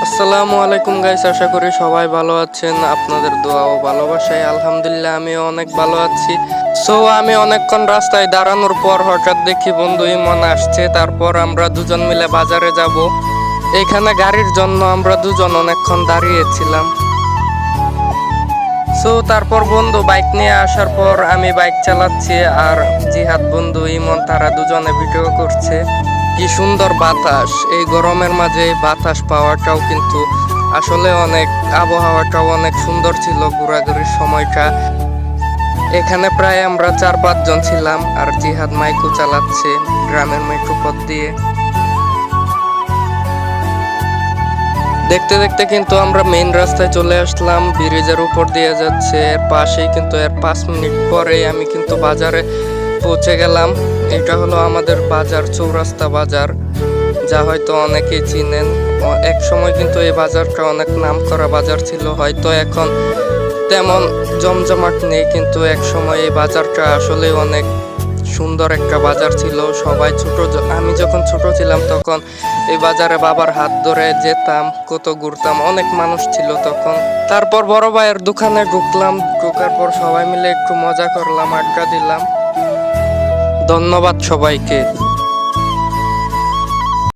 আসসালামু আলাইকুম গাইস, আশা করি সবাই ভালো আছেন। আপনাদের দোয়া ও ভালোবাসায় আলহামদুলিল্লাহ আমিও অনেক ভালো আছি। আমি অনেকক্ষণ রাস্তায় দাঁড়ানোর পর হঠাৎ দেখি বন্ধু ইমন আসছে। তারপর আমরা দুজন মিলে বাজারে যাব। এখানে গাড়ির জন্য আমরা দুজন অনেকক্ষণ দাঁড়িয়েছিলাম। তারপর বন্ধু বাইক নিয়ে আসার পর আমি বাইক চালাচ্ছি, আর জিহাদ বন্ধু ইমন তারা দুজনে ভিডিও করছে। কি সুন্দর বাতাস! এই গরমের মাঝে এই বাতাস পাওয়াটাও কিন্তু আসলে অনেক, আবহাওয়াটাও অনেক সুন্দর ছিল ঘোরাঘুরির সময়টা। এখানে প্রায় আমরা 4-5 জন ছিলাম, আর জিহাদ মাইকো চালাচ্ছে গ্রামের মেট্রো পথ দিয়ে। দেখতে দেখতে কিন্তু আমরা মেইন রাস্তায় চলে আসলাম, ব্রিজের উপর দিয়ে যাচ্ছে। এর পাশেই কিন্তু এর 5 মিনিট পরেই আমি কিন্তু বাজারে পৌঁছে গেলাম। এটা হলো আমাদের বাজার, চৌরাস্তা বাজার, যা হয়তো অনেকেই চিনেন। এক সময় কিন্তু এই বাজারটা অনেক নামকরা বাজার ছিল, হয়তো এখন তেমন জমজমাট নেই, কিন্তু এক সময় এই বাজারটা আসলে অনেক সুন্দর একটা বাজার ছিল। সবাই আমি যখন ছোট ছিলাম তখন এই বাজারে বাবার হাত ধরে যেতাম, কত ঘুরতাম, অনেক মানুষ ছিল তখন। তারপর বড় ভাইয়ের দোকানে ঢুকলাম, ঢোকার পর সবাই মিলে একটু মজা করলাম, আড্ডা দিলাম। ধন্যবাদ সবাইকে।